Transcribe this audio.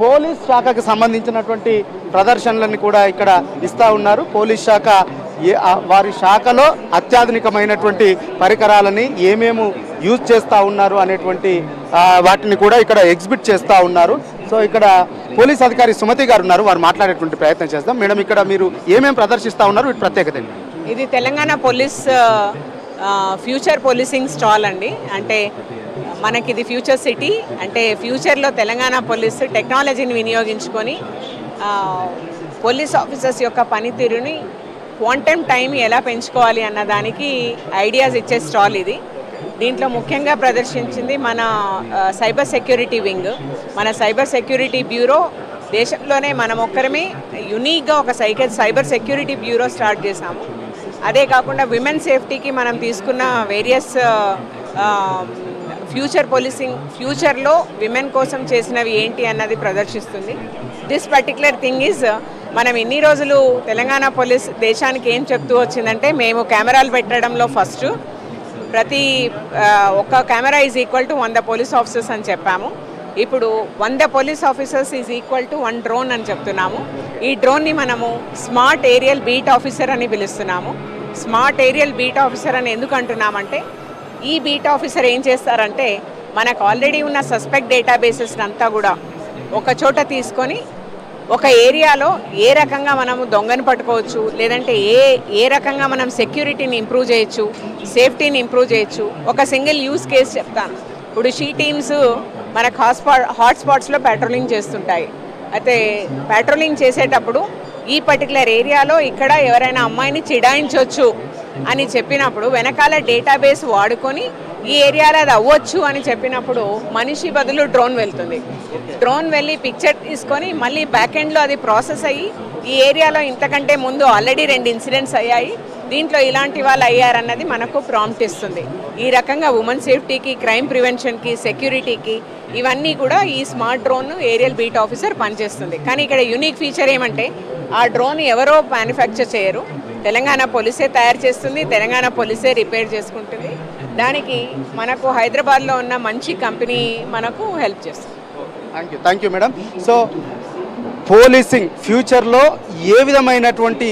Police శాఖకు సంబంధించినటువంటి ప్రదర్శనలను కూడా ఇక్కడ ఇస్తా ఉన్నారు. పోలీస్ శాఖ వారి శాఖలో అత్యాధునికమైనటువంటి పరికరాలని ఏమేమి యూజ్ చేస్తూ ఉన్నారు అనేటువంటి వాటిని కూడా ఇక్కడ ఎగ్జిబిట్ చేస్తూ ఉన్నారు. సో ఇక్కడ పోలీస్ అధికారి సుమతి గారు ఉన్నారు, వారు మాట్లాడేటువంటి ప్రయత్నం చేద్దాం. మేడం, ఇక్కడ మీరు ఏమేమి ప్రదర్శిస్తూ ఉన్నారు, వీటి ప్రత్యేకత ఏంటి? ఇది Telangana police future policing stall అండి. అంటే మనకి ఇది ఫ్యూచర్ సిటీ, అంటే ఫ్యూచర్లో తెలంగాణ పోలీస్ టెక్నాలజీని వినియోగించుకొని పోలీస్ ఆఫీసర్స్ యొక్క పనితీరుని క్వాంటమ్ టైం ఎలా పెంచుకోవాలి అన్న దానికి ఐడియాస్ ఇచ్చే స్టాల్ ఇది. దీంట్లో ముఖ్యంగా ప్రదర్శించింది మన సైబర్ సెక్యూరిటీ వింగ్. మన సైబర్ సెక్యూరిటీ బ్యూరో దేశంలోనే మనం ఒక్కరమే యునీక్గా ఒక సైబర్ సెక్యూరిటీ బ్యూరో స్టార్ట్ చేశాము. అదే కాకుండా విమెన్ సేఫ్టీకి మనం తీసుకున్న వేరియస్ ఫ్యూచర్ పోలీసింగ్, ఫ్యూచర్లో విమెన్ కోసం చేసినవి ఏంటి అన్నది ప్రదర్శిస్తుంది. దిస్ పర్టికులర్ థింగ్ ఈజ్, మనం ఇన్ని రోజులు తెలంగాణ పోలీస్ దేశానికి ఏం చెప్తూ వచ్చిందంటే, మేము కెమెరాలు పెట్టడంలో ఫస్ట్, ప్రతి ఒక్క camera is equal to 100 police officers అని చెప్పాము. ఇప్పుడు 100 police officers is equal to 1 drone అని చెప్తున్నాము. ఈ డ్రోన్ని మనము స్మార్ట్ ఏరియల్ బీట్ ఆఫీసర్ అని పిలుస్తున్నాము. స్మార్ట్ ఏరియల్ బీట్ ఆఫీసర్ అని ఎందుకు అంటున్నామంటే, ఈ బీట్ ఆఫీసర్ ఏం చేస్తారంటే, మనకు ఆల్రెడీ ఉన్న సస్పెక్ట్ డేటాబేసెస్ అంతా కూడా ఒక చోట తీసుకొని ఒక ఏరియాలో ఏ రకంగా మనము దొంగను పట్టుకోవచ్చు, లేదంటే ఏ రకంగా మనం సెక్యూరిటీని ఇంప్రూవ్ చేయొచ్చు, సేఫ్టీని ఇంప్రూవ్ చేయొచ్చు. ఒక సింగిల్ యూస్ కేసు చెప్తాను. ఇప్పుడు షీ టీమ్స్ మనకు హాట్స్పాట్స్లో పెట్రోలింగ్ చేస్తుంటాయి. అయితే పెట్రోలింగ్ చేసేటప్పుడు ఈ పర్టికులర్ ఏరియాలో ఇక్కడ ఎవరైనా అమ్మాయిని చిడాయించవచ్చు అని చెప్పినప్పుడు వెనకాల డేటాబేస్ వాడుకొని ఈ ఏరియాలో అది అవ్వచ్చు అని చెప్పినప్పుడు మనిషి బదులు డ్రోన్ వెళ్తుంది. డ్రోన్ వెళ్ళి పిక్చర్ తీసుకొని మళ్ళీ బ్యాక్ ఎండ్లో అది ప్రాసెస్ అయ్యి ఈ ఏరియాలో ఇంతకంటే ముందు ఆల్రెడీ 2 ఇన్సిడెంట్స్ అయ్యాయి, దీంట్లో ఇలాంటి వాళ్ళు అయ్యారన్నది మనకు ప్రాంప్ట్ ఇస్తుంది. ఈ రకంగా ఉమెన్ సేఫ్టీకి, క్రైమ్ ప్రివెన్షన్కి, సెక్యూరిటీకి ఇవన్నీ కూడా ఈ smart drone aerial beat officer పనిచేస్తుంది. కానీ ఇక్కడ యూనిక్ ఫీచర్ ఏమంటే, ఆ డ్రోన్ ఎవరో మ్యానుఫ్యాక్చర్ చేయరు, తెలంగాణ పోలీసే తయారు చేస్తుంది, తెలంగాణ పోలీసే రిపేర్ చేసుకుంటుంది. దానికి మనకు హైదరాబాద్లో ఉన్న మంచి కంపెనీ మనకు హెల్ప్ చేస్తుంది. Thank you madam. So policing ఫ్యూచర్లో ఏ విధమైనటువంటి